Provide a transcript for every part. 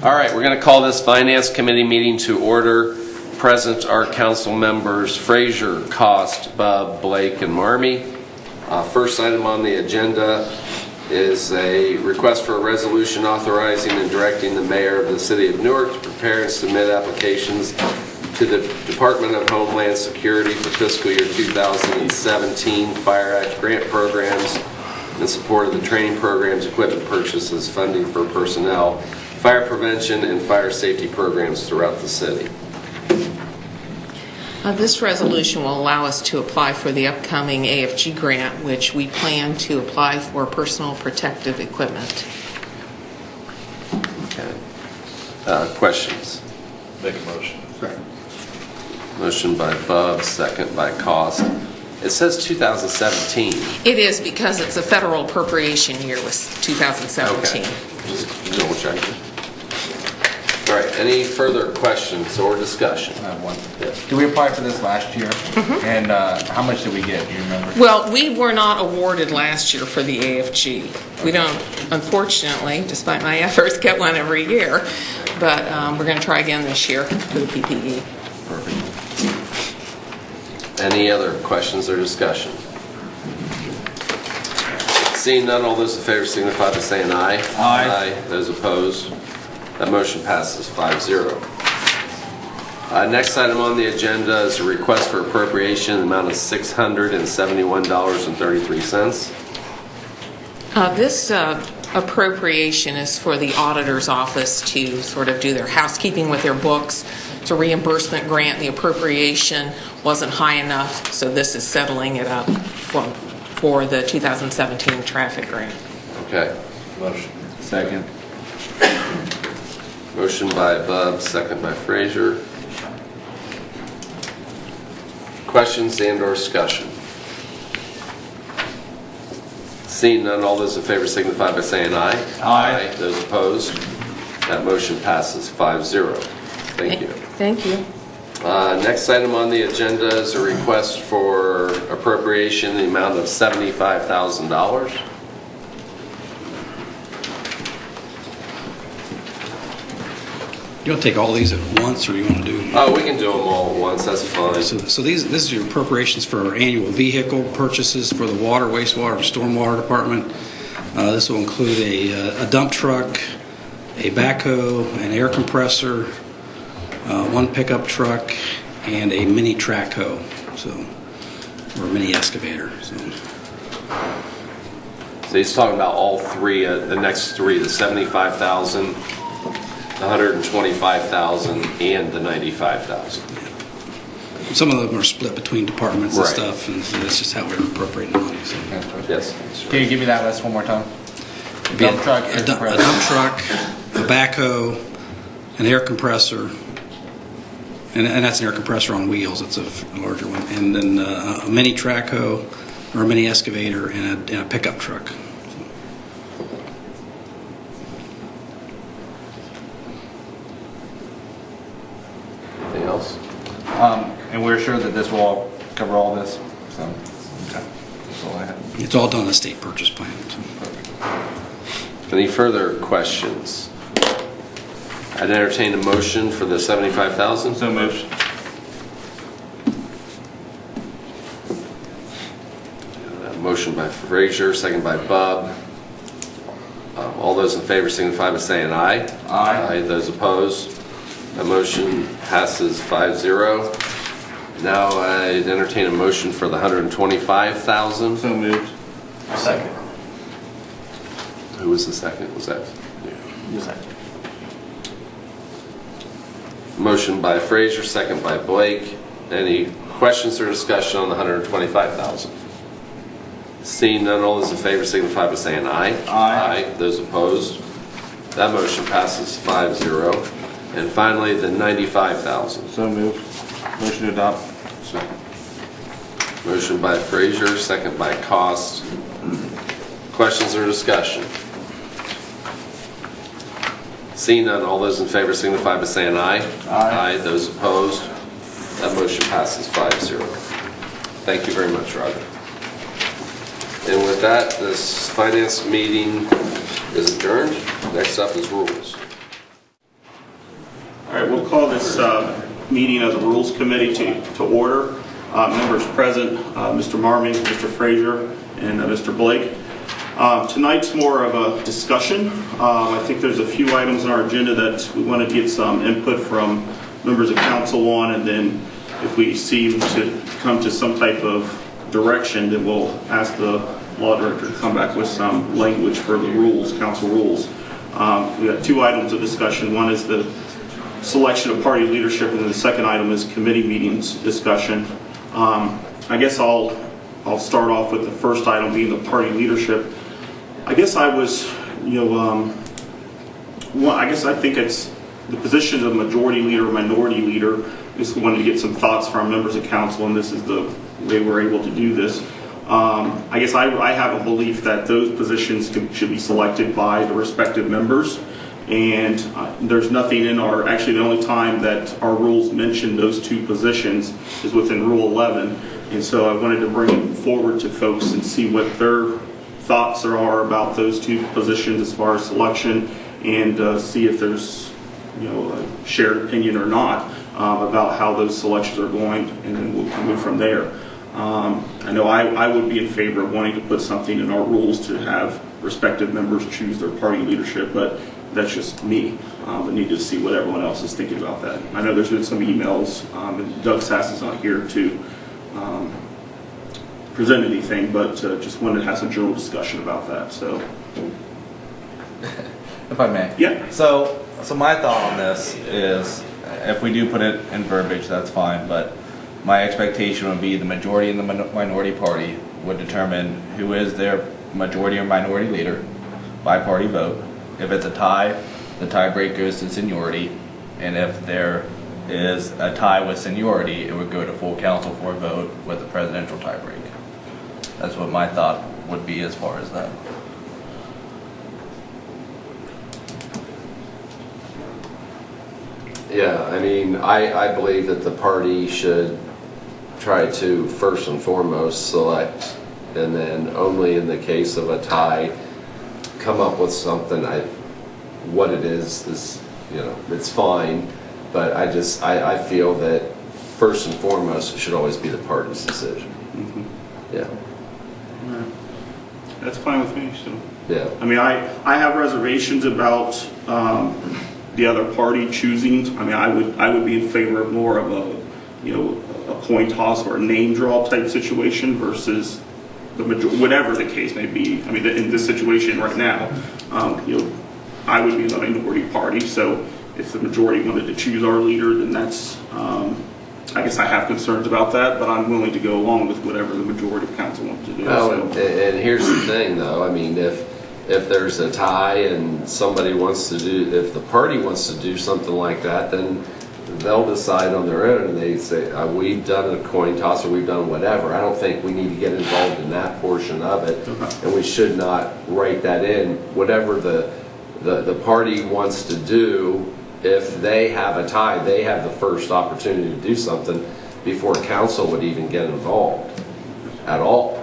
All right, we're going to call this Finance Committee meeting to order. Present are council members Frazier, Cost, Bubb, Blake, and Marmee. First item on the agenda is a request for a resolution authorizing and directing the mayor of the city of Newark to prepare and submit applications to the Department of Homeland Security for fiscal year 2017 Fire Act grant programs in support of the training programs, equipment purchases, funding for personnel, fire prevention, and fire safety programs throughout the city. This resolution will allow us to apply for the upcoming AFG grant, which we plan to apply for personal protective equipment. Okay. Questions? Make a motion. Second. Motion by Bubb, second by Cost. It says 2017. It is because it's a federal appropriation year was 2017. Okay. Just double checking. All right. Any further questions or discussion? I have one. Yes. Did we apply for this last year? And how much did we get? Do you remember? Well, we were not awarded last year for the AFG. We don't, unfortunately, despite my efforts, get one every year. But we're going to try again this year for the PPE. Perfect. Any other questions or discussion? Seeing none, all those in favor signify by saying aye. Aye. Those opposed, that motion passes 5-0. Next item on the agenda is a request for appropriation in the amount of $671.33. This appropriation is for the auditor's office to sort of do their housekeeping with their books. It's a reimbursement grant. The appropriation wasn't high enough, so this is settling it up for the 2017 traffic grant. Okay. Motion. Second. Motion by Bubb, second by Frazier. Questions and or discussion? Seeing none, all those in favor signify by saying aye. Aye. Those opposed, that motion passes 5-0. Thank you. Thank you. Next item on the agenda is a request for appropriation in the amount of $75,000. You want to take all these at once, or you want to do? Oh, we can do them all at once. That's fine. So this is your appropriations for our annual vehicle purchases for the water, wastewater, and stormwater department. This will include a dump truck, a backhoe, an air compressor, one pickup truck, and a mini track hoe, or a mini excavator. So he's talking about all three, the next three, the $75,000, the $125,000, and the $95,000. some of them are split between departments and Right. stuff, and so that's just how we're appropriating the money. So. Yes. Can you give me that list one more time? Be Dump truck, a dump truck, a backhoe, an air compressor, and that's an air compressor on wheels. It's a larger one, and then a mini track hoe or a mini excavator and a pickup truck. Anything else? And we're sure that this will all cover all this. So, okay. That's all I have. It's all done on a state purchase plan. So. Any further questions? I'd entertain a motion for the $75,000. So moved. Motion by Frazier, second by Bubb. All those in favor signify by saying aye. Aye. Those opposed, the motion passes 5-0. Now I'd entertain a motion for the $125,000. So moved. Second. Who was the second? Was that? Second. Motion by Frazier, second by Blake. Any questions or discussion on the $125,000? Seeing none, all those in favor signify by saying aye. Aye. Those opposed, that motion passes 5-0. And finally, the $95,000. So moved. Motion to adopt. Motion by Frazier, second by Cost. Questions or discussion? Seeing none, all those in favor signify by saying aye. Aye. Those opposed, that motion passes 5-0. Thank you very much, Roger. And with that, this finance meeting is adjourned. Next up is rules. right, we'll call this meeting of the Rules Committee to order. Members present, Mr. Marmee, Mr. Frazier, and Mr. Blake. Tonight's more of a discussion. I think there's a few items on our agenda that we want to get some input from members of council on, and then if we seem to come to some type of direction, then we'll ask the law director to come back with some language for the rules, council rules. We got two items of discussion. One is the selection of party leadership, and then the second item is committee meetings discussion. I guess I'll start off with the first item being the party leadership. I guess I was, I guess I think it's the position of majority leader or minority leader. Just wanted to get some thoughts from members of council, and this is the way we're able to do this. I guess I have a belief that those positions should be selected by the respective members. And there's nothing in actually the only time that our rules mention those two positions is within Rule 11. And so I wanted to bring it forward to folks and see what their thoughts are about those two positions as far as selection, and see if there's a shared opinion or not about how those selections are going, and then we'll move from there. I know I would be in favor of wanting to put something in our rules to have respective members choose their party leadership, but that's just me. I need to see what everyone else is thinking about that. I know there's been some emails, and Doug Sass is not here to present anything, but just wanted to have some general discussion about that. So, If I may. yeah. So my thought on this is, if we do put it in verbiage, that's fine, but my expectation would be the majority and the minority party would determine who is their majority or minority leader by party vote. If it's a tie, the tiebreaker is to seniority, and if there is a tie with seniority, it would go to full council for a vote with the presidential tiebreak. That's what my thought would be as far as that. Yeah, I mean, I believe that the party should try to first and foremost select, and then only in the case of a tie, come up with something. What it is, it's fine, but I feel that first and foremost it should always be the party's decision. Mm-hmm. Yeah. Right. That's fine with me. So, Yeah. I mean, I have reservations about the other party choosing. I mean, I would be in favor of more of a coin toss or a name draw type situation versus whatever the case may be. I mean, in this situation right now, I would be the minority party. So if the majority wanted to choose our leader, then that's, I guess I have concerns about that, but I'm willing to go along with whatever the majority of council wants to do. Well, and here's the thing, though. I mean, if there's a tie and somebody if the party wants to do something like that, then they'll decide on their own, and they say, we've done a coin toss or we've done whatever. I don't think we need to get involved in that portion of it, and we should not write that in. Whatever the party wants to do, if they have a tie, they have the first opportunity to do something before council would even get involved at all.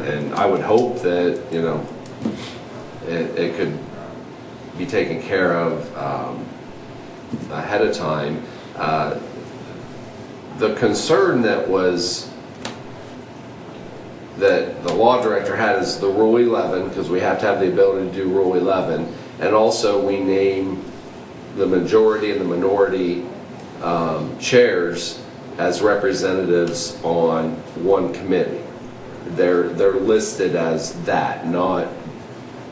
And I would hope that, it could be taken care of ahead of time. The concern that the law director had is the Rule 11, because we have to have the ability to do Rule 11, and also we name the majority and the minority chairs as representatives on one committee. They're listed as that, not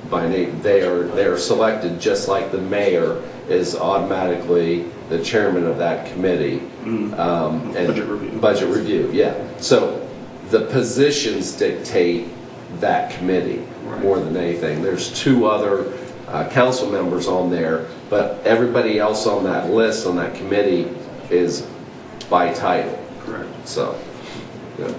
by name. They are selected just like the mayor is automatically the chairman of that committee. And budget review, yeah. So the positions dictate that committee more than anything. There's two other council members on there, but everybody else on that list, on that committee, is by title. Correct. So, yeah.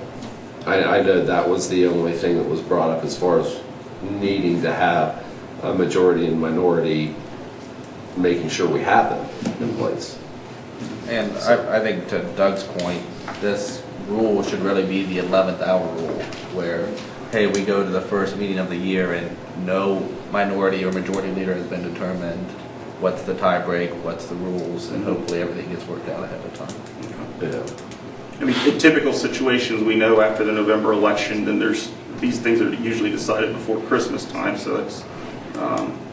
I know that was the only thing that was brought up as far as needing to have a majority and minority, making sure we have them in place. And I think to Doug's point, this rule should really be the 11th hour rule, where, hey, we go to the first meeting of the year and no minority or majority leader has been determined, what's the tie break, what's the rules, and hopefully everything gets worked out ahead of time. Yeah. I mean, in typical situations, we know after the November election, then these things are usually decided before Christmas time, so it's,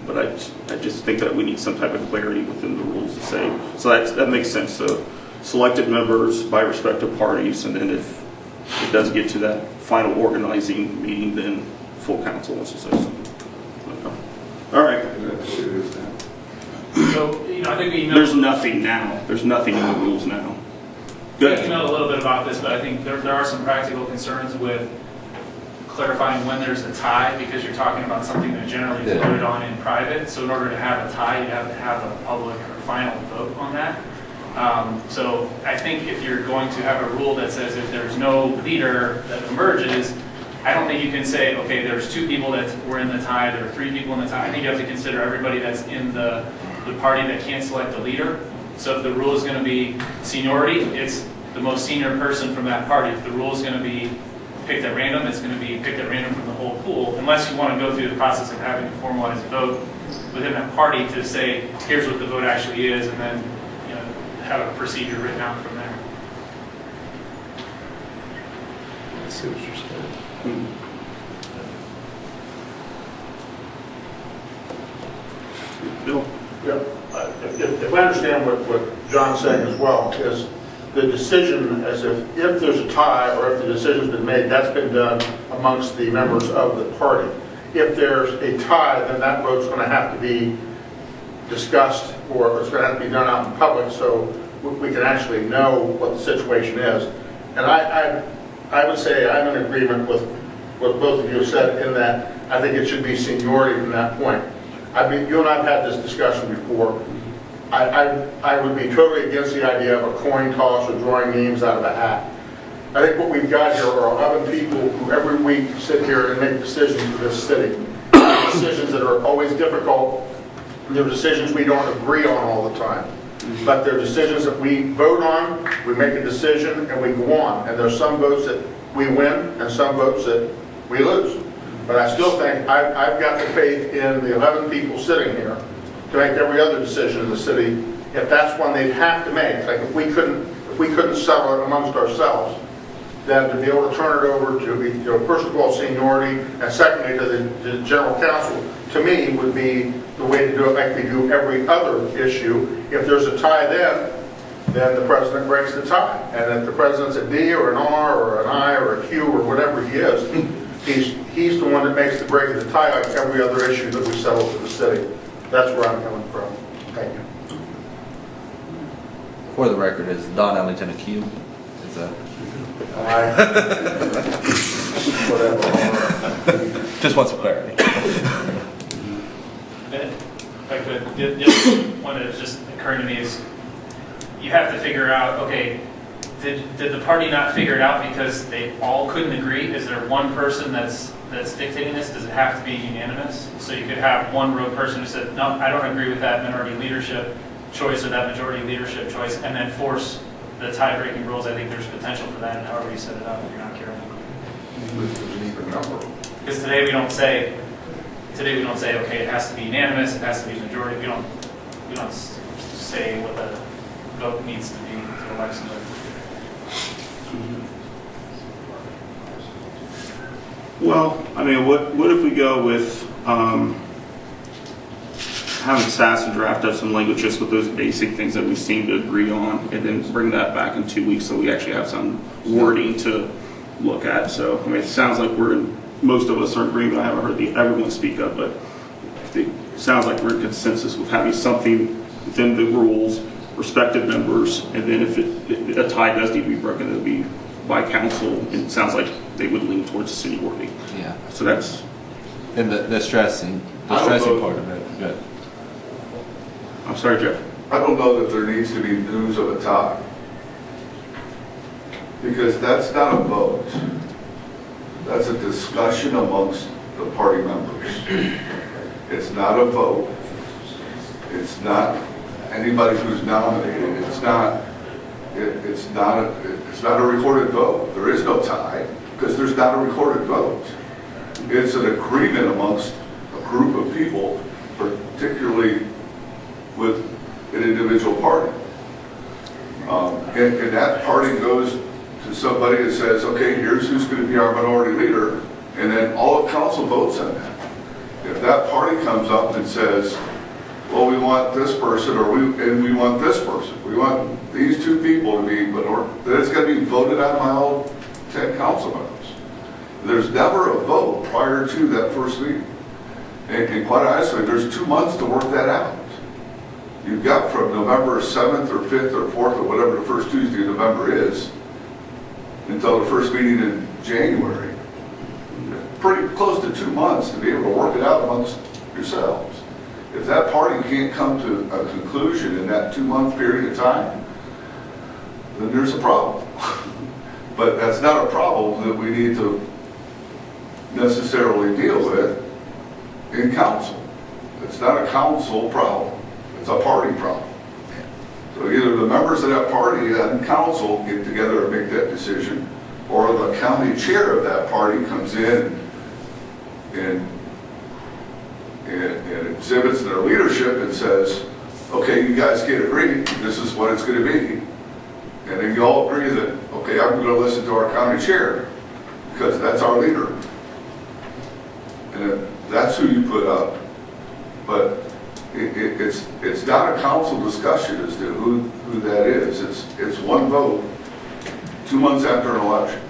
but I just think that we need some type of clarity within the rules to say, so that makes sense. So selected members by respective parties, and then if it does get to that final organizing meeting, then full council wants to say something. Okay. All right. So, I think we There's emailed, nothing now. There's nothing in the rules now. Go ahead. a little bit about this, but I think there are some practical concerns with clarifying when there's a tie, because you're talking about something that generally is voted on in private. So in order to have a tie, you have to have a public or final vote on that. So I think if you're going to have a rule that says if there's no leader that emerges, I don't think you can say, okay, there's 2 people that were in the tie, there are 3 people in the tie. I think you have to consider everybody that's in the party that can't select a leader. So if the rule is going to be seniority, it's the most senior person from that party. If the rule is going to be picked at random, it's going to be picked at random from the whole pool, unless you want to go through the process of having a formalized vote within that party to say, here's what the vote actually is, and then have a procedure written out from there. I see what you're saying. Bill? Yeah, if I understand what John's saying as well, is the decision as if there's a tie or if the decision's been made, that's been done amongst the members of the party. If there's a tie, then that vote's going to have to be discussed, or it's going to have to be done out in public so we can actually know what the situation is. And I would say I'm in agreement with what both of you have said in that I think it should be seniority from that point. I mean, you and I have had this discussion before. I would be totally against the idea of a coin toss or drawing names out of a hat. I think what we've got here are 11 people who every week sit here and make decisions for this city. Decisions that are always difficult. They're decisions we don't agree on all the time. But they're decisions that we vote on, we make a decision, and we go on. And there's some votes that we win and some votes that we lose. But I still think I've got the faith in the 11 people sitting here to make every other decision in the city, if that's one they'd have to make. Like if we couldn't settle it amongst ourselves, then to be able to turn it over to, first of all, seniority, and secondly to the general council, to me would be the way to do it like we do every other issue. If there's a tie then the president breaks the tie. And if the president's a D or an R or an I or a Q or whatever he is, he's the one that makes the break of the tie like every other issue that we settle for the city. That's where I'm coming from. Thank you. For the record, is Don Ellington a Q? Is that? Whatever. Just want some clarity. If I could, the other one that just occurred to me is you have to figure out, okay, did the party not figure it out because they all couldn't agree? Is there one person that's dictating this? Does it have to be unanimous? So you could have one rogue person who said, no, I don't agree with that minority leadership choice or that majority leadership choice, and then force the tie-breaking rules. I think there's potential for that, and however you set it up, if you're not careful. Because today we don't say, okay, it has to be unanimous, it has to be majority. We don't say what the vote needs to be to elect somebody. Well, I mean, what if we go with having Sassen draft up some language just with those basic things that we seem to agree on, and then bring that back in 2 weeks so we actually have some wording to look at. So, I mean, it sounds like most of us are in agreement. I haven't heard everyone speak up, but it sounds like we're in consensus with having something within the rules, respective members, and then if a tie does need to be broken, it'll be by council, and it sounds like they would lean towards the seniority. Yeah. So that's... And the stressing part of it. Good. I'm sorry, Jeff. I don't know that there needs to be news of a tie, because that's not a vote. That's a discussion amongst the party members. It's not a vote. It's not anybody who's nominated. It's not a recorded vote. There is no tie because there's not a recorded vote. It's an agreement amongst a group of people, particularly with an individual party. And that party goes to somebody that says, okay, here's who's going to be our minority leader, and then all of council votes on that. If that party comes up and says, well, we want this person, we want this person, we want these two people to be minority, then it's going to be voted on by all 10 council members. There's never a vote prior to that first meeting. And quite honestly, there's 2 months to work that out. You've got from November 7th or 5th or 4th or whatever the first Tuesday of November is until the first meeting in January. Pretty close to 2 months to be able to work it out amongst yourselves. If that party can't come to a conclusion in that 2-month period of time, then there's a problem. But that's not a problem that we need to necessarily deal with in council. It's not a council problem. It's a party problem. So either the members of that party and council get together and make that decision, or the county chair of that party comes in and exhibits their leadership and says, okay, you guys can't agree, this is what it's going to be. And then you all agree that, okay, I'm going to listen to our county chair because that's our leader. And that's who you put up. But it's not a council discussion as to who that is. It's one vote 2 months after an election.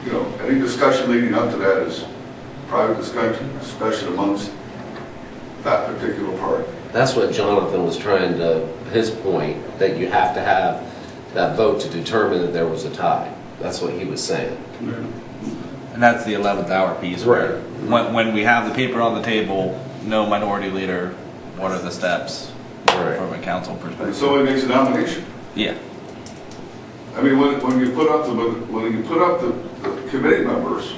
You know, any discussion leading up to that is private discussion amongst that particular party. That's what Jonathan was trying to, his point, that you have to have that vote to determine that there was a tie. That's what he was saying. And that's the 11th hour piece. Where Right. when we have the paper on the table, no minority leader, what are the steps Right. from a council And perspective? so it makes a nomination. Yeah. I mean, when you put up the committee members,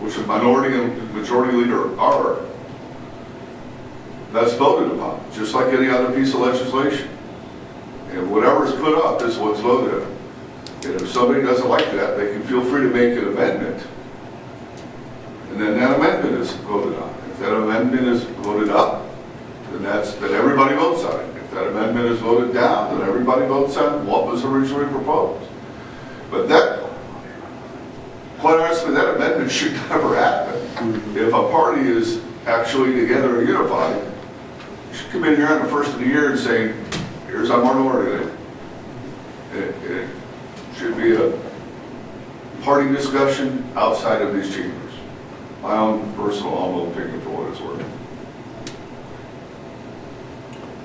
which a minority and majority leader are, that's voted upon, just like any other piece of legislation. And whatever's put up is what's voted on. And if somebody doesn't like that, they can feel free to make an amendment. And then that amendment is voted on. If that amendment is voted up, then everybody votes on it. If that amendment is voted down, then everybody votes on what was originally proposed. But that, quite honestly, that amendment should never happen. If a party is actually together and unified, you should come in here on the first of the year and say, here's our minority leader. It should be a party discussion outside of these chambers. My own personal humble opinion for what it's worth.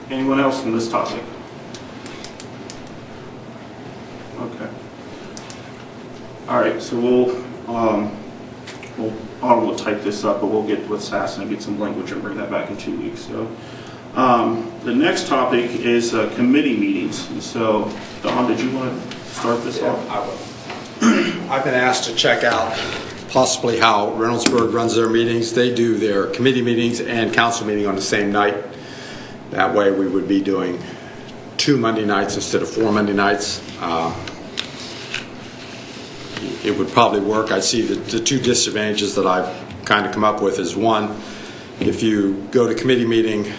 Anyone else on this topic? Okay. All right, so we'll type this up, but we'll get with SAS and get some language and bring that back in 2 weeks. So, the next topic is committee meetings. And so, Don, did you want to start this off? I will. I've been asked to check out possibly how Reynoldsburg runs their meetings. They do their committee meetings and council meeting on the same night. That way we would be doing 2 Monday nights instead of 4 Monday nights. It would probably work. I see the two disadvantages that I've kind of come up with is one, if you go to committee meeting,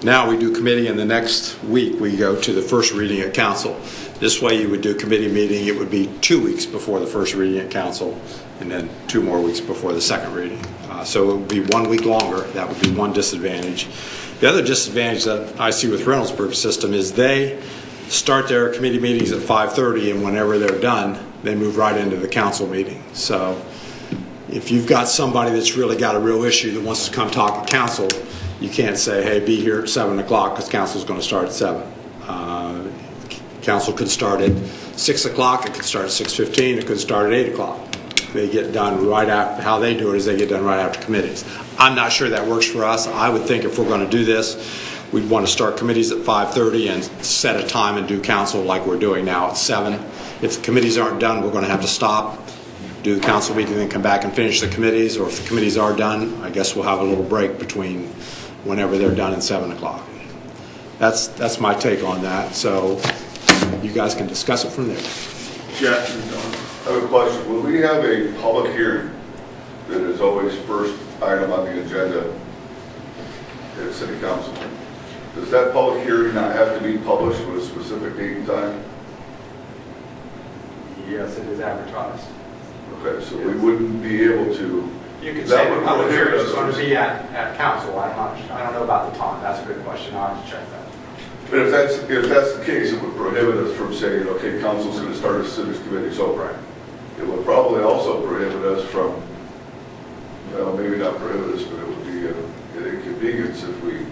now we do committee and the next week we go to the first reading at council. This way you would do committee meeting, it would be 2 weeks before the first reading at council and then 2 more weeks before the second reading. So it would be 1 week longer. That would be one disadvantage. The other disadvantage that I see with Reynoldsburg's system is they start their committee meetings at 5:30 and whenever they're done, they move right into the council meeting. So if you've got somebody that's really got a real issue that wants to come talk to council, you can't say, hey, be here at 7 o'clock because council's going to start at 7. Council could start at 6 o'clock, it could start at 6:15, it could start at 8 o'clock. They get done right after, how they do it is they get done right after committees. I'm not sure that works for us. I would think if we're going to do this, we'd want to start committees at 5:30 and set a time and do council like we're doing now at 7. If the committees aren't done, we're going to have to stop, do the council meeting, then come back and finish the committees. Or if the committees are done, I guess we'll have a little break between whenever they're done and 7 o'clock. That's my take on that. So you guys can discuss it from there. Jeff, I have a question. When we have a public hearing that is always first item on the agenda, at City Council. Does that public hearing not have to be published with a specific date and time? Yes, it is advertised. Okay, so we wouldn't be able to. You could That say the would public prohibit hearing is us going to from- be at council. I don't know about the time. That's a good question. I'll have to check that. But if that's the case, it would prohibit us from saying, okay, council's going to start as soon as committee's over. It would probably also prohibit us from, well, maybe not prohibit us, but it would be an inconvenience if we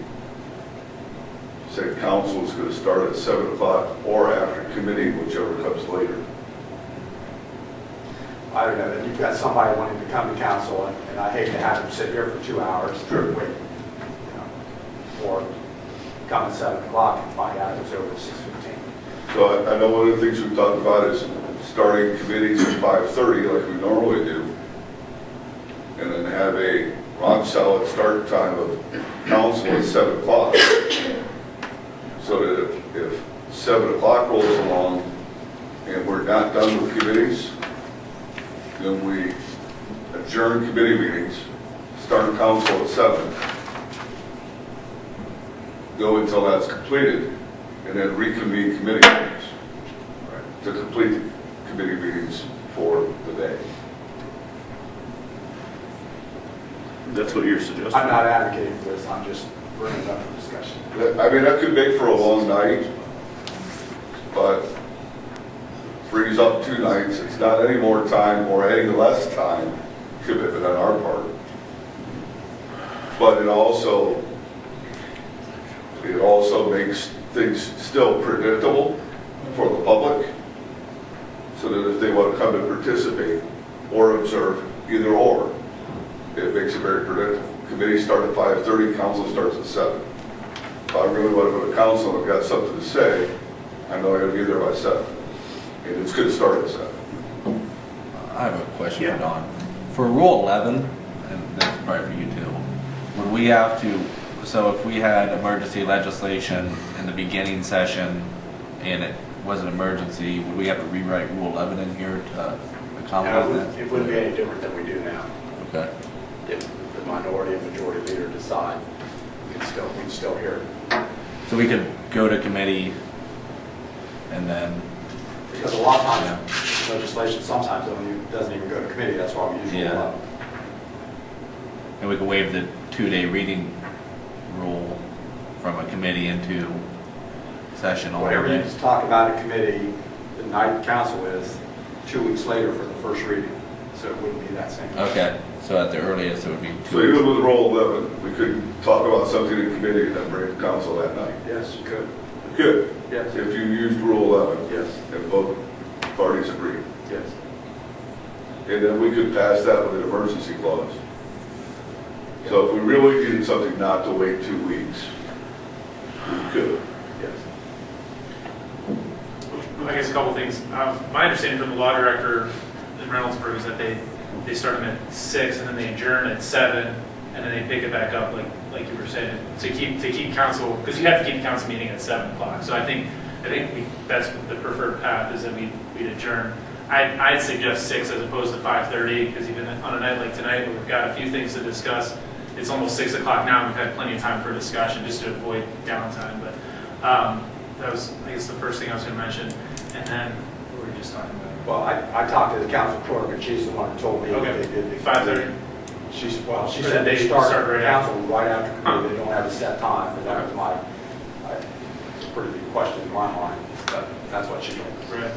say council is going to start at 7 o'clock or after committee, whichever comes later. I don't know. Then you've got somebody wanting to come to council, and I hate to have them sit here for 2 hours. Sure. Wait, you know, or come at 7 o'clock and find out it was over at 6:15. So I know one of the things we've talked about is starting committees at 5:30 like we normally do, and then have a rock solid start time of council at 7 o'clock. So that if 7 o'clock rolls along and we're not done with committees, then we adjourn committee meetings, start council at 7, go until that's completed, and then reconvene committee meetings to complete the committee meetings for the day. That's what you're suggesting? I'm not advocating for this. I'm just bringing it up for discussion. I mean, that could make for a long night, but brings up 2 nights. It's not any more time or any less time commitment on our part. But it also makes things still predictable for the public, so that if they want to come and participate or observe, either or, it makes it very predictable. Committees start at 5:30, council starts at 7. If I really want to go to council and I've got something to say, I know I got to be there by 7. And it's going to start at 7. I have a question Yeah. for Don. For Rule 11, and this is probably for you too, would we have to, so if we had emergency legislation in the beginning session and it was an emergency, would we have to rewrite Rule 11 in here to accommodate that? It wouldn't be any different than we do now. Okay. If the minority and majority leader decide, we'd still hear it. So we could go to committee and then, Because a lot of times, legislation sometimes doesn't even go to committee. That's why we usually allow it. and we could waive the 2-day reading rule from a committee into session all Whatever you day. talk about in committee, the night the council is 2 weeks later for the first reading. So it wouldn't be that same. Okay, so at the earliest it would be 2 So weeks. even with Rule 11, we could talk about something in committee and then bring it to council that night. Yes, you could. Good. Yes. If you used Rule 11. Yes. And both parties agree. Yes. And then we could pass that with an emergency clause. So if we really needed something not to wait 2 weeks, we could. Yes. I guess a couple things. My understanding from the law director in Reynoldsburg is that they start them at 6 and then they adjourn at 7 and then they pick it back up like you were saying to keep council, because you have to keep the council meeting at 7 o'clock. So I think that's the preferred path, is that we'd adjourn. I'd suggest 6 as opposed to 5:30, because even on a night like tonight where we've got a few things to discuss, it's almost 6 o'clock now. We've had plenty of time for discussion just to avoid downtime. But that was, I guess, the first thing I was going to mention. And then what were we just talking about? Well, I talked to the council clerk, and she's the one who told me Okay. that they did. 5:30. She Or said that they they start start right council right after committee. They don't have a set time, but that was it's a pretty big question in my mind. But that's what she told me. Right.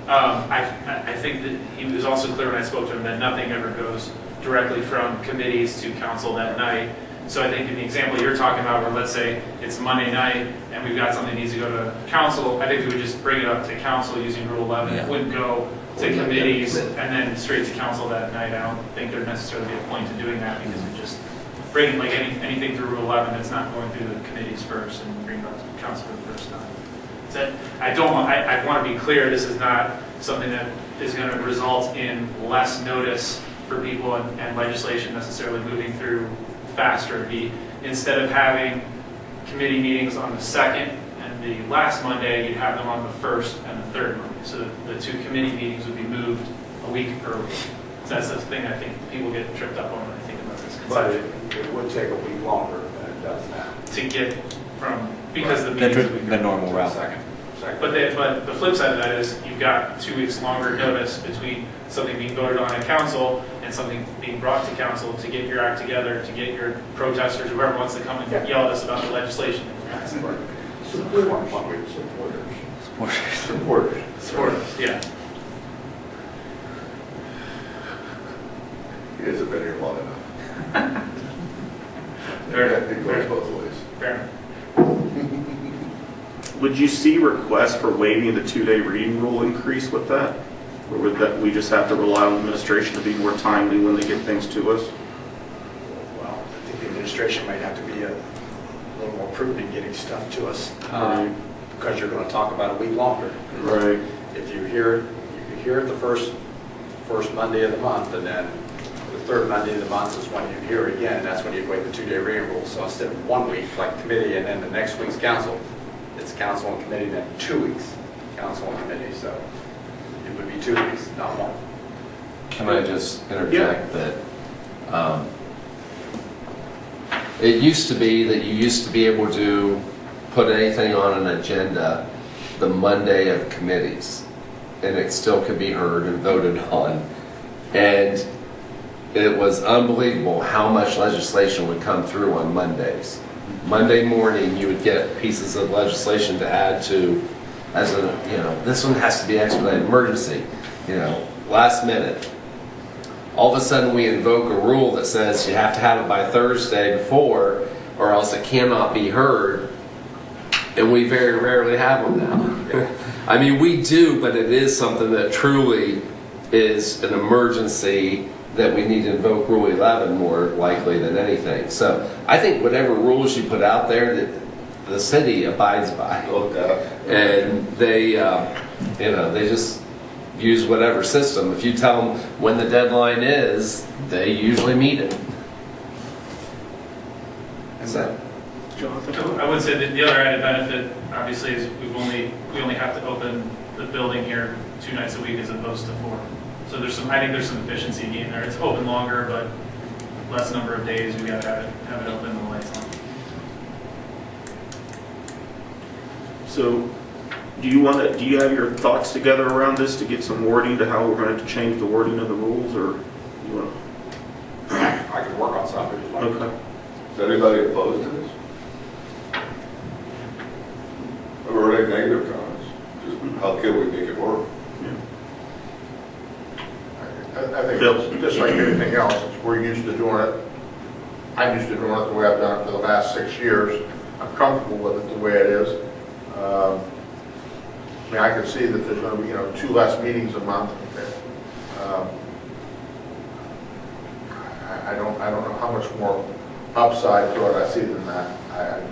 I think that he was also clear when I spoke to him that nothing ever goes directly from committees to council that night. So I think in the example you're talking about, where let's say it's Monday night and we've got something that needs to go to council, I think we would just bring it up to council using Rule 11. It wouldn't go to committees and then straight to council that night. I don't think there'd necessarily be a point to doing that, because we're just bringing like anything through Rule 11 that's not going through the committees first and bringing it up to council for the first time. So I want to be clear, this is not something that is going to result in less notice for people and legislation necessarily moving through faster. It'd be, instead of having committee meetings on the 2nd and the last Monday, you'd have them on the 1st and the 3rd Monday. So the 2 committee meetings would be moved a week early. So that's the thing I think people get tripped up on when they think about this But conception. it would take a week longer than it does now. to get from, because the meetings The that we the normal to the route. second. But the flip side of that is you've got 2 weeks longer notice between something being voted on at council and something being brought to council to get your act together, to get your protesters, whoever wants to come and yell at us about the legislation. Supporters. Supporters, yeah. He hasn't been here long enough. It goes both ways. Fair enough. Would you see requests for waiving the 2-day reading rule increase with that? Or would that, we just have to rely on administration to be more timely when they get things to us? Well, I think the administration might have to be a little more prudent in getting stuff to us, Right. because you're going to talk about a week longer. Right. If you hear it the first Monday of the month, and then the third Monday of the month is when you hear it again, that's when you wait the 2-day reading rule. So instead of 1 week, like committee, and then the next week's council, it's council and committee, then 2 weeks, council and committee. So it would be 2 weeks, not 1. Can I just interject that it used to be that you used to be able to put anything on an agenda the Monday of committees, and it still could be heard and voted on. And it was unbelievable how much legislation would come through on Mondays. Monday morning, you would get pieces of legislation to add to, as a, this one has to be expedited emergency, last minute. All of a sudden, we invoke a rule that says you have to have it by Thursday before, or else it cannot be heard, and we very rarely have them now. I mean, we do, but it is something that truly is an emergency that we need to invoke Rule 11 more likely than anything. So I think whatever rules you put out there, that the city abides by, and they, they just use whatever system. If you tell them when the deadline is, they usually meet it. So, I would say that the other added benefit, obviously, is we only have to open the building here 2 nights a week as opposed to 4. So I think there's some efficiency gain there. It's open longer, but less number of days. We got to have it open and the lights on. So, do you have your thoughts together around this to get some wording to how we're going to change the wording of the rules, or you want I could work on something. to? Okay. Is anybody opposed to this? Or any negative comments? Just how can we make it work? I think it's just like anything else, we're used to doing it. I'm used to doing it the way I've done it for the last 6 years. I'm comfortable with it the way it is. I can see that there's going to be, 2 less meetings a month. I don't know how much more upside to it I see than that. I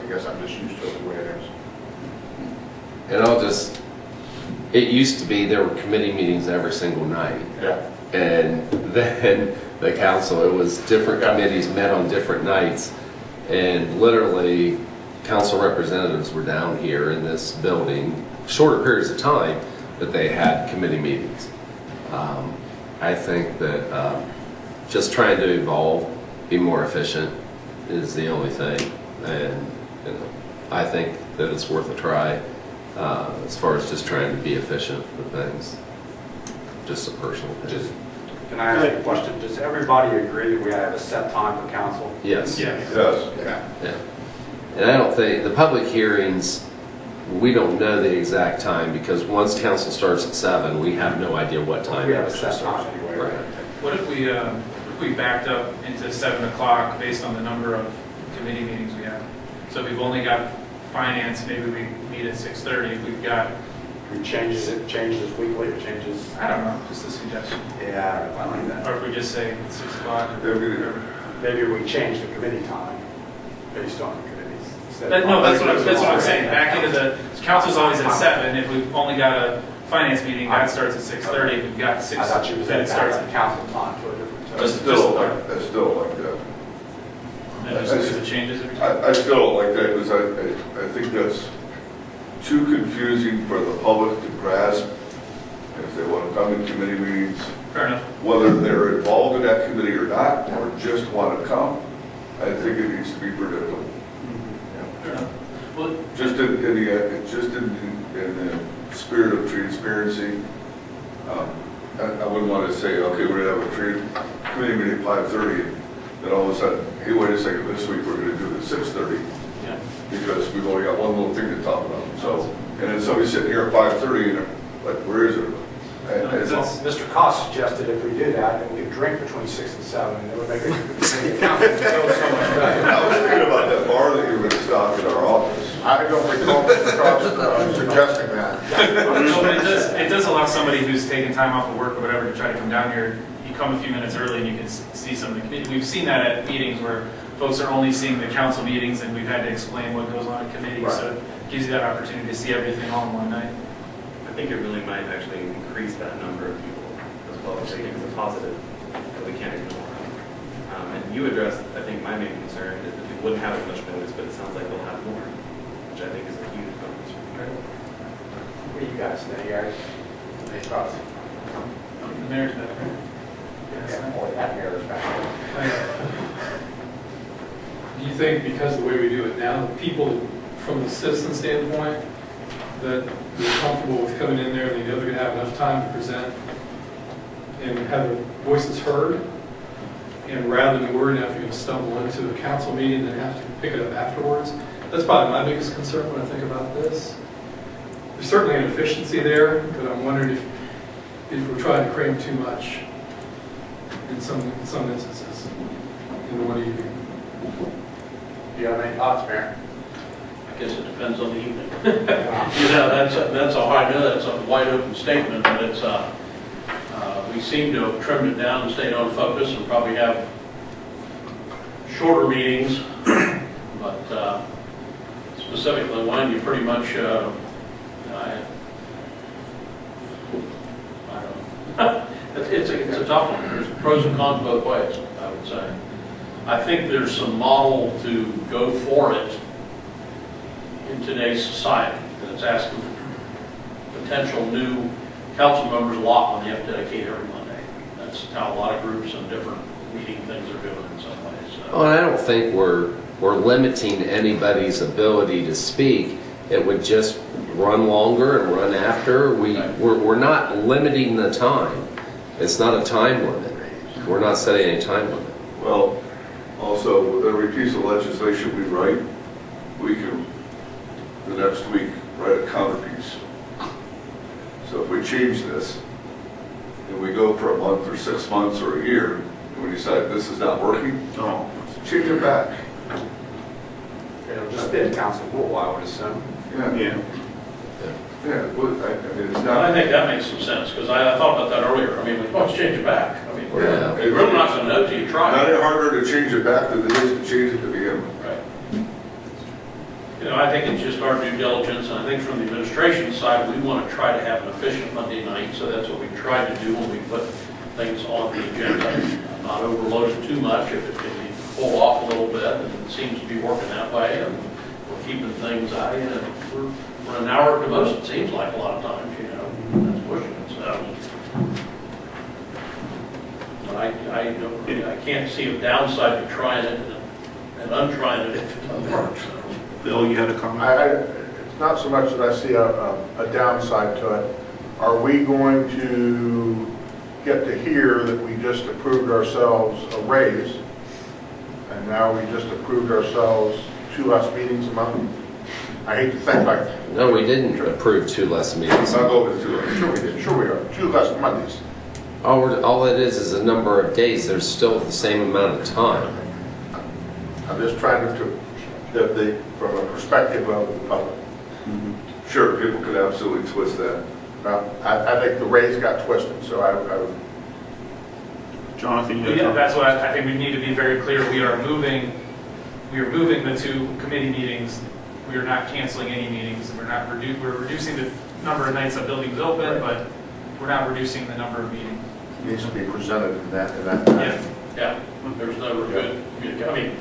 guess I'm just used to it the way it is. and it used to be there were committee meetings every single night. Yeah. And then the council, it was different committees met on different nights, and literally council representatives were down here in this building shorter periods of time that they had committee meetings. I think that just trying to evolve, be more efficient is the only thing, and I think that it's worth a try as far as just trying to be efficient with things. Just a personal opinion. Can I ask you a question? Does everybody agree that we have a set time for council? Yes. Yes. Yes. Yeah. And I don't think, the public hearings, we don't know the exact time, because once council starts at 7, we have no idea what time We it have a actually set time starts. anyway. Right. What if we backed up into 7 o'clock based on the number of committee meetings we have? So if we've only got finance, maybe we meet at 6:30. If we've got, We changes weekly, or changes? I don't know, just a suggestion. Yeah, I like that. Or if we just say 6 o'clock. Maybe we change the committee time based on the committees. No, that's what I'm saying. Back into the, council's always at 7. If we've only got a finance meeting, that starts at 6:30. If we've got 6, I thought you was then at it starts the at council time for a different time. I still like that. And just because it changes every time. I still don't like that, because I think that's too confusing for the public to grasp if they want to come in committee meetings, Fair enough. whether they're involved in that committee or not, or just want to come. I think it needs to be predictable. Fair enough. Well, Just in the spirit of transparency, I wouldn't want to say, okay, we're gonna have a committee meeting at 5:30, then all of a sudden, hey, wait a second, this week we're gonna do it at 6:30, yeah. because we've only got one little thing to talk about. So, and then somebody's sitting here at 5:30, and like, where is it? And No, it's it's- all- Mr. Cost suggested if we do that, then we could drink between 6 and 7, and it would make the council feel so much better. I was thinking about that bar that you were gonna stock in our office. I don't recall Mr. Cost suggesting that. No, but it does allow somebody who's taking time off of work or whatever to try to come down here. You come a few minutes early and you can see some of the committee. We've seen that at meetings where folks are only seeing the council meetings and we've had to explain what goes on at committees. So it gives you that opportunity to see everything all in one night. I think it really might actually increase that number of people as well, which I think is a positive that we can't ignore. And you addressed, I think, my main concern is that we wouldn't have as much notice, but it sounds like they'll have more, which I think is a huge bonus. What do you guys think, guys? Any thoughts? The mayor's better. Yeah, more than that, mayor's back. Do you think because the way we do it now, the people from the citizen standpoint, that they're comfortable with coming in there and they know they're going to have enough time to present and have their voices heard, and rather than worrying if you're going to stumble into a council meeting and have to pick it up afterwards? That's probably my biggest concern when I think about this. There's certainly an efficiency there, but I'm wondering if we're trying to cram too much in some instances in one evening. Do you have any thoughts, Mayor? I guess it depends on the evening. That's a hard, that's a wide open statement, but it's, we seem to have trimmed it down and stayed on focus and probably have shorter meetings, but specifically one, you pretty much, I don't know. It's a tough one. There's pros and cons both ways, I would say. I think there's some model to go for it in today's society, and it's asking potential new council members a lot when they have to dedicate every Monday. That's how a lot of groups and different meeting things are doing in some ways. So. Well, I don't think we're limiting anybody's ability to speak. It would just run longer and run after. We're not limiting the time. It's not a time limit. We're not setting any time limit. Well, also, with every piece of legislation we write, we can, the next week, write a counter piece. So if we change this, and we go for a month or 6 months or a year, and we decide this is not working, change it back. It'll just be a council rule, I would assume. Yeah. Yeah, well, I mean, it's Well, not. I think that makes some sense, because I thought about that earlier. I mean, let's change it back. I mean, Yeah. we're really not going to know till you try. Not any harder to change it back than it is to change it to begin with. Right. You know, I think it's just our due diligence, and I think from the administration side, we want to try to have an efficient Monday night, so that's what we try to do when we put things on the agenda. Not overload it too much, if it can be pulled off a little bit, and it seems to be working that way, and we're keeping things out, you know, we're an hour at the most, it seems like a lot of times, you know, that's pushing it, so. But I can't see a downside to trying it and untrying it if it doesn't work, so. Bill, you had a comment? It's not so much that I see a downside to it. Are we going to get to hear that we just approved ourselves a raise, and now we just approved ourselves 2 less meetings a month? I hate to think like that. No, we didn't approve 2 less meetings. I'll go with 2. Sure we did. Sure we are. 2 less Mondays. All it is a number of days. There's still the same amount of time. I'm just trying to from a perspective of the public. Sure, people could absolutely twist that. Well, I think the raise got twisted, so I would. Jonathan, you had a Yeah, comment? that's what I think we need to be very clear. We are moving the 2 committee meetings. We are not canceling any meetings. We're reducing the number of nights that building's open, but we're not reducing the number of meetings. Needs to be presented in that. Yeah. There's never good, I mean,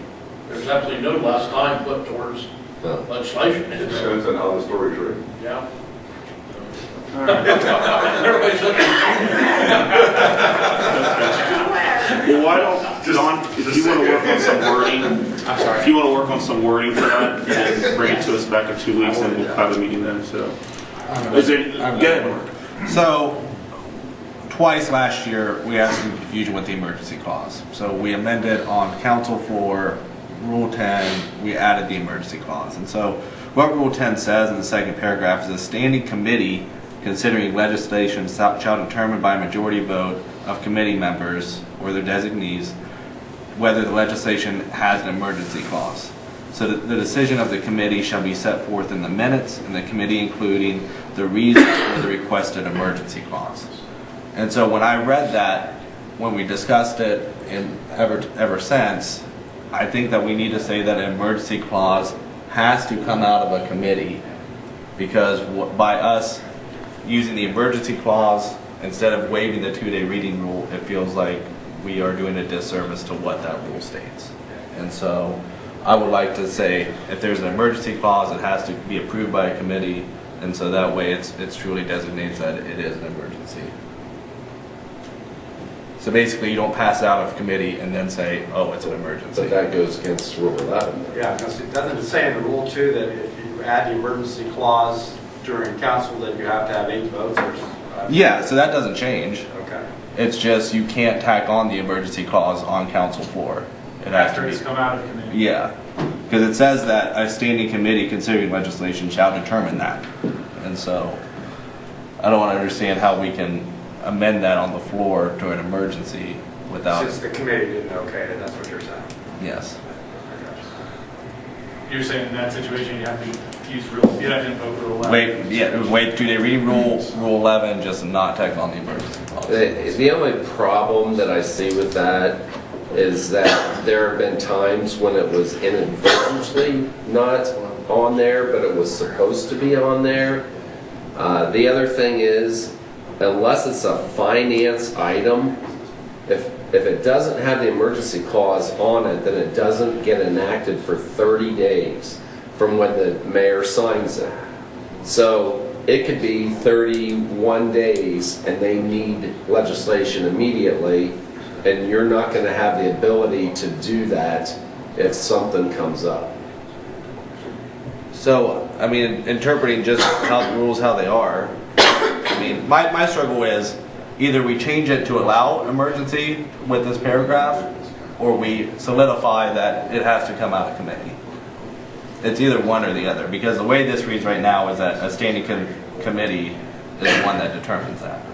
there's absolutely no less time put towards No. legislation. It depends on how the story's written. Yeah. Everybody's looking. Well, why don't, John, if you want to work on some wording I'm sorry. If you want to work on some wording for that, and bring it to us back in 2 weeks, and we'll have a meeting then, so. Is it, go ahead, Mark. So, twice last year, we had some confusion with the emergency clause. So we amended on council for Rule 10, we added the emergency clause. And so what Rule 10 says in the second paragraph is a standing committee considering legislation shall determine by a majority vote of committee members or their designees whether the legislation has an emergency clause. So the decision of the committee shall be set forth in the minutes, and the committee including the reasons for the requested emergency clause. And so when I read that, when we discussed it, and ever since, I think that we need to say that an emergency clause has to come out of a committee, because by us using the emergency clause instead of waiving the 2-day reading rule, it feels like we are doing a disservice to what that rule states. And so I would like to say if there's an emergency clause, it has to be approved by a committee, and so that way it's truly designates that it is an emergency. So basically you don't pass it out of committee and then say, oh, it's an emergency. But that goes against Rule 11. Yeah, because it doesn't it say in the rule too that if you add the emergency clause during council that you have to have 8 votes or something? Yeah, so that doesn't change. Okay. It's just you can't tack on the emergency clause on council floor. It has After to it's be. come out of committee. Yeah, because it says that a standing committee considering legislation shall determine that. And so I don't want to understand how we can amend that on the floor to an emergency without. Since the committee didn't okay it, that's what you're saying. Yes. You're saying in that situation, you have to use rule, you have to invoke rule 11. Wait 2-day reading rule, Rule 11, just not tack on the emergency clause. The only problem that I see with that is that there have been times when it was inadvertently not on there, but it was supposed to be on there. The other thing is, unless it's a finance item, if it doesn't have the emergency clause on it, then it doesn't get enacted for 30 days from when the mayor signs it. So it could be 31 days and they need legislation immediately, and you're not going to have the ability to do that if something comes up. So, I mean, interpreting just how the rules how they are, I mean, my struggle is either we change it to allow emergency with this paragraph, or we solidify that it has to come out of committee. It's either one or the other, because the way this reads right now is that a standing committee is the one that determines that.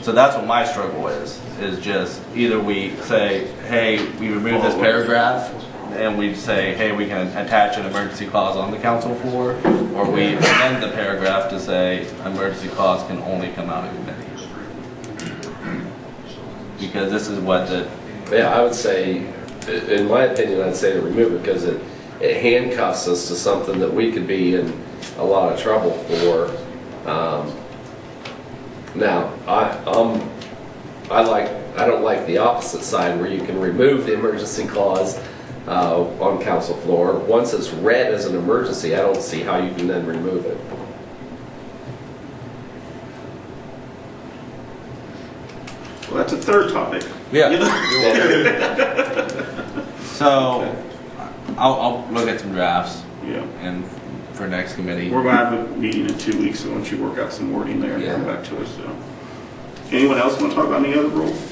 So that's what my struggle is just either we say, hey, we remove this paragraph, and we say, hey, we can attach an emergency clause on the council floor, or we amend the paragraph to say emergency clause can only come out of committee. Because this is what the... Yeah, I would say, in my opinion, I'd say to remove it because it handcuffs us to something that we could be in a lot of trouble for. Now, I don't like the opposite side where you can remove the emergency clause on council floor. Once it's read as an emergency, I don't see how you can then remove it. Well, that's a third topic. Yeah. So, I'll look at some drafts. Yeah. And for next committee. We're going to have a meeting in 2 weeks, so once you work out some wording there, come back to us. So, anyone else want to talk about any other rules?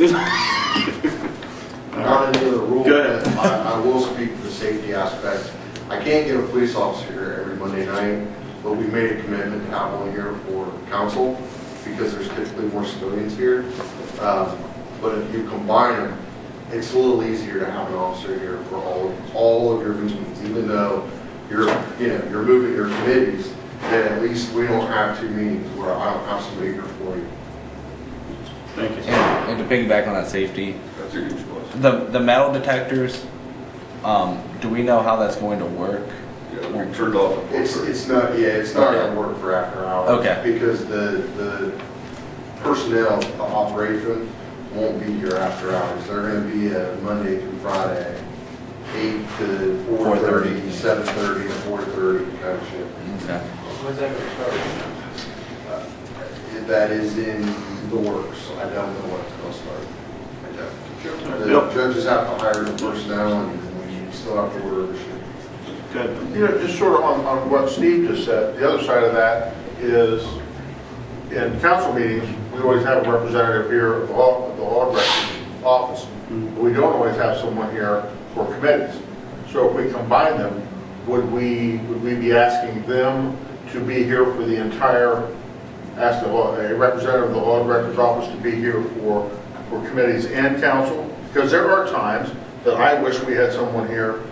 Not any other rule. Go ahead. I will speak to the safety aspect. I can't get a police officer here every Monday night, but we made a commitment to have one here for council because there's typically more civilians here. But if you combine them, it's a little easier to have an officer here for all of your meetings, even though you're moving your committees. Then at least we don't have 2 meetings where I don't have somebody here for you. Thank you. And to piggyback on that safety, That's a huge plus. the metal detectors, do we know how that's going to work? Yeah, we turned off at 4:30. It's not going to work for after hours. Okay. Because the personnel, the operation won't be here after hours. They're going to be Monday through Friday, 8 to 4:30, 7:30 to 4:30 kind of shit. Okay. When's that going to start? That is in the works. I don't know when it's going to start. The Bill? judges have to hire the personnel, and we still have to order the shit. Good. You know, just sort of on what Steve just said, the other side of that is, in council meetings, we always have a representative here at the law director's office. We don't always have someone here for committees. So if we combine them, would we be asking them to be here for the entire, ask a representative of the law director's office to be here for committees and council? Because there are times that I wish we had someone here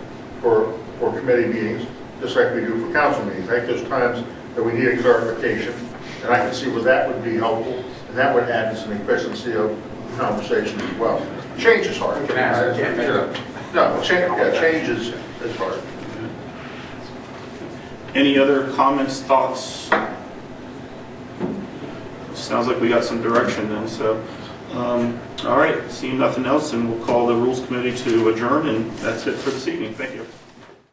for committee meetings, just like we do for council meetings. I think there's times that we need a clarification, and I can see where that would be helpful, and that would add to some efficiency of the conversation as well. Change is hard. You can ask, you can't make it up. No, change is hard. Any other comments, thoughts? Sounds like we got some direction then, so. All right, seeing nothing else, and we'll call the Rules Committee to adjourn, and that's it for this evening. Thank you.